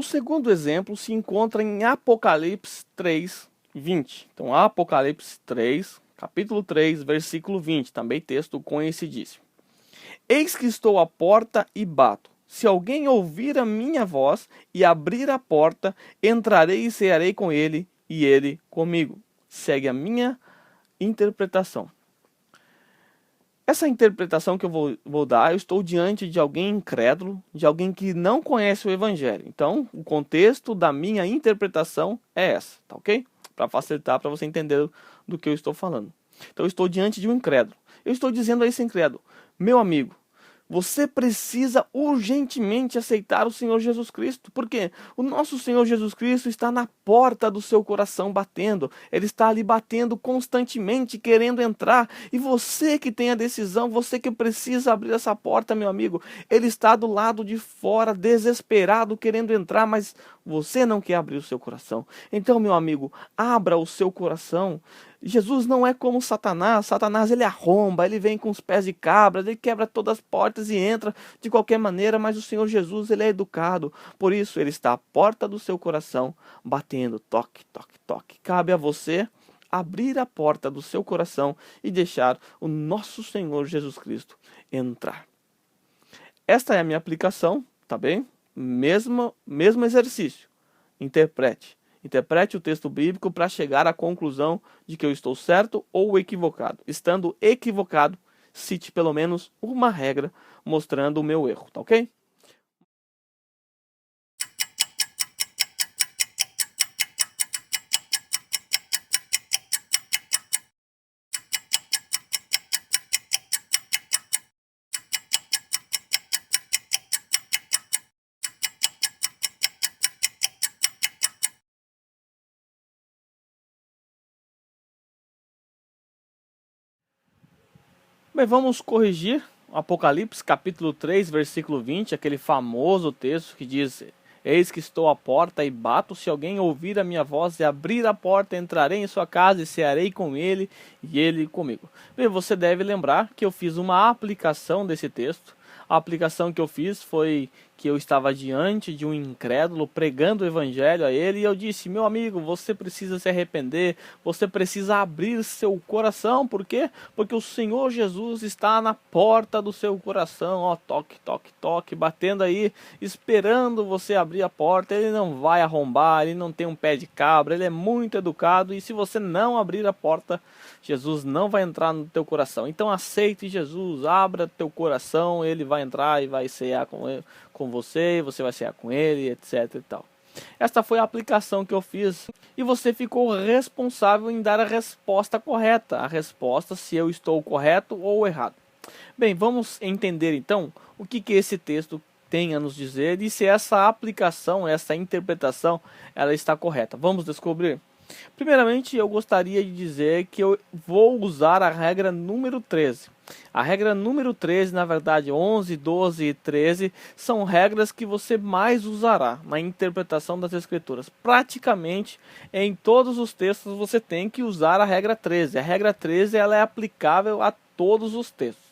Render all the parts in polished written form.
O segundo exemplo se encontra em Apocalipse 3, 20. Então, Apocalipse 3, capítulo 3, versículo 20, também texto conhecidíssimo. Eis que estou à porta e bato. Se alguém ouvir a minha voz e abrir a porta, entrarei e cearei com ele e ele comigo. Segue a minha interpretação. Essa interpretação que eu vou dar, eu estou diante de alguém incrédulo, de alguém que não conhece o Evangelho. Então, o contexto da minha interpretação é essa, tá ok? Para facilitar, para você entender do que eu estou falando. Então, eu estou diante de um incrédulo. Eu estou dizendo a esse incrédulo, meu amigo, você precisa urgentemente aceitar o Senhor Jesus Cristo, porque o nosso Senhor Jesus Cristo está na porta do seu coração batendo. Ele está ali batendo constantemente, querendo entrar. E você que tem a decisão, você que precisa abrir essa porta, meu amigo, ele está do lado de fora, desesperado, querendo entrar, mas você não quer abrir o seu coração. Então, meu amigo, abra o seu coração. Jesus não é como Satanás. Satanás, ele arromba, ele vem com os pés de cabra, ele quebra todas as portas e entra de qualquer maneira, mas o Senhor Jesus, ele é educado. Por isso, ele está à porta do seu coração, batendo, toque, toque, toque. Cabe a você abrir a porta do seu coração e deixar o nosso Senhor Jesus Cristo entrar. Esta é a minha aplicação, tá bem? Mesmo exercício. Interprete. Interprete o texto bíblico para chegar à conclusão de que eu estou certo ou equivocado. Estando equivocado, cite pelo menos uma regra mostrando o meu erro, tá ok? Bem, vamos corrigir Apocalipse capítulo 3, versículo 20, aquele famoso texto que diz: eis que estou à porta e bato, se alguém ouvir a minha voz e abrir a porta, entrarei em sua casa e cearei com ele e ele comigo. Bem, você deve lembrar que eu fiz uma aplicação desse texto. A aplicação que eu fiz foi que eu estava diante de um incrédulo pregando o evangelho a ele e eu disse: meu amigo, você precisa se arrepender, você precisa abrir seu coração. Por quê? Porque o Senhor Jesus está na porta do seu coração, ó, toque, toque, toque, batendo aí, esperando você abrir a porta. Ele não vai arrombar, ele não tem um pé de cabra, ele é muito educado, e se você não abrir a porta, Jesus não vai entrar no teu coração. Então aceite Jesus, abra teu coração, ele vai entrar e vai cear com você vai cear com ele, etc e tal. Esta foi a aplicação que eu fiz e você ficou responsável em dar a resposta correta. A resposta se eu estou correto ou errado. Bem, vamos entender então o que esse texto tem a nos dizer e se essa aplicação, essa interpretação, ela está correta. Vamos descobrir? Primeiramente, eu gostaria de dizer que eu vou usar a regra número 13. A regra número 13, na verdade, 11, 12 e 13, são regras que você mais usará na interpretação das Escrituras. Praticamente, em todos os textos, você tem que usar a regra 13. A regra 13 ela é aplicável a todos os textos.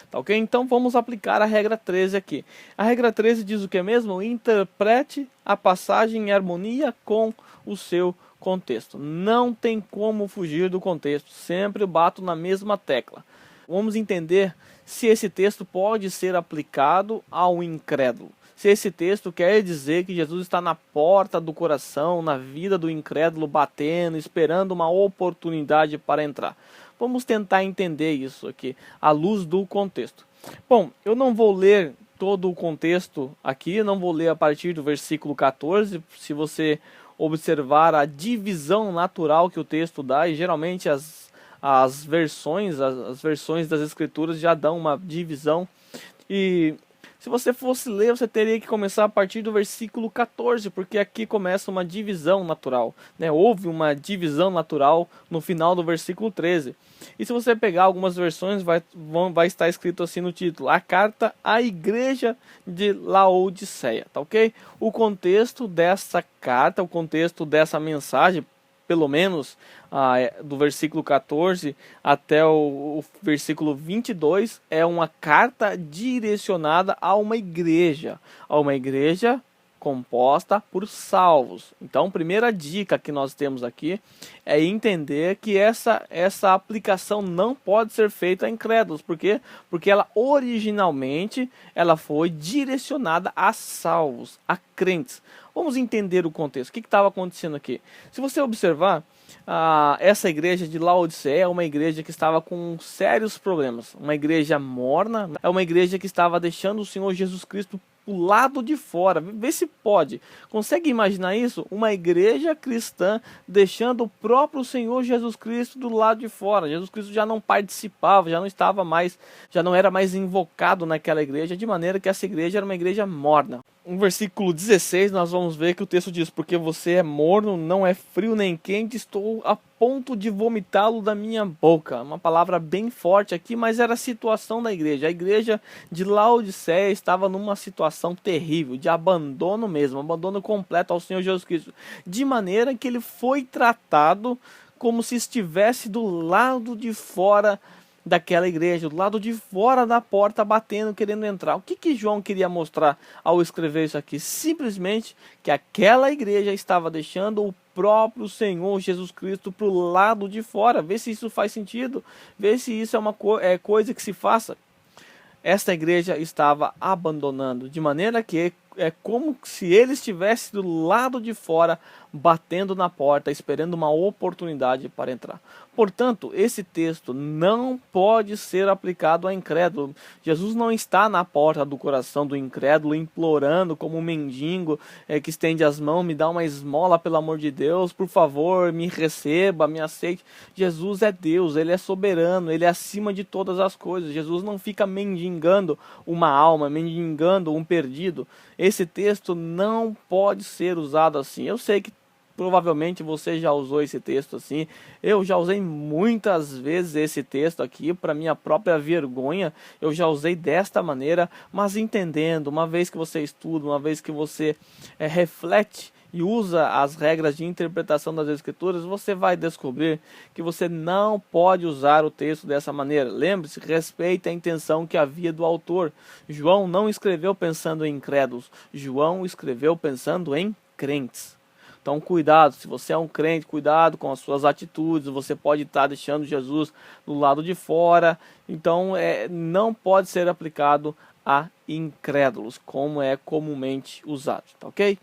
Tá ok? Então, vamos aplicar a regra 13 aqui. A regra 13 diz o que mesmo? Interprete a passagem em harmonia com o seu contexto. Não tem como fugir do contexto. Sempre bato na mesma tecla. Vamos entender se esse texto pode ser aplicado ao incrédulo. Se esse texto quer dizer que Jesus está na porta do coração, na vida do incrédulo, batendo, esperando uma oportunidade para entrar. Vamos tentar entender isso aqui, à luz do contexto. Bom, eu não vou ler todo o contexto aqui, não vou ler a partir do versículo 14, se você observar a divisão natural que o texto dá, e geralmente as versões das Escrituras já dão uma divisão, e se você fosse ler, você teria que começar a partir do versículo 14, porque aqui começa uma divisão natural, né? Houve uma divisão natural no final do versículo 13. E se você pegar algumas versões, vai estar escrito assim no título: a carta à igreja de Laodiceia, tá ok? O contexto dessa carta, o contexto dessa mensagem, pelo menos do versículo 14 até o versículo 22, é uma carta direcionada a uma igreja composta por salvos. Então, primeira dica que nós temos aqui é entender que essa aplicação não pode ser feita a incrédulos. Por quê? Porque ela originalmente ela foi direcionada a salvos, a crentes. Vamos entender o contexto. O que estava acontecendo aqui? Se você observar, essa igreja de Laodiceia é uma igreja que estava com sérios problemas. Uma igreja morna, é uma igreja que estava deixando o Senhor Jesus Cristo o lado de fora. Vê se pode. Consegue imaginar isso? Uma igreja cristã deixando o próprio Senhor Jesus Cristo do lado de fora. Jesus Cristo já não participava, já não estava mais, já não era mais invocado naquela igreja, de maneira que essa igreja era uma igreja morna. No versículo 16 nós vamos ver que o texto diz: porque você é morno, não é frio nem quente, estou a ponto de vomitá-lo da minha boca. Uma palavra bem forte aqui, mas era a situação da igreja. A igreja de Laodiceia estava numa situação terrível, de abandono mesmo, abandono completo ao Senhor Jesus Cristo, de maneira que ele foi tratado como se estivesse do lado de fora daquela igreja, do lado de fora da porta, batendo, querendo entrar. O que João queria mostrar ao escrever isso aqui? Simplesmente que aquela igreja estava deixando o próprio Senhor Jesus Cristo para o lado de fora. Vê se isso faz sentido, vê se isso é uma coisa que se faça. Esta igreja estava abandonando, de maneira que é como se ele estivesse do lado de fora, batendo na porta, esperando uma oportunidade para entrar. Portanto, esse texto não pode ser aplicado a incrédulo. Jesus não está na porta do coração do incrédulo, implorando como um mendigo que estende as mãos: me dá uma esmola, pelo amor de Deus, por favor, me receba, me aceite. Jesus é Deus, Ele é soberano, Ele é acima de todas as coisas. Jesus não fica mendigando uma alma, mendigando um perdido. Esse texto não pode ser usado assim. Eu sei que provavelmente você já usou esse texto assim. Eu já usei muitas vezes esse texto aqui para minha própria vergonha. Eu já usei desta maneira, mas entendendo, uma vez que você estuda, uma vez que você reflete e usa as regras de interpretação das Escrituras, você vai descobrir que você não pode usar o texto dessa maneira. Lembre-se, respeite a intenção que havia do autor. João não escreveu pensando em incrédulos, João escreveu pensando em crentes. Então cuidado, se você é um crente, cuidado com as suas atitudes. Você pode estar deixando Jesus do lado de fora. Então não pode ser aplicado a incrédulos, como é comumente usado, tá ok?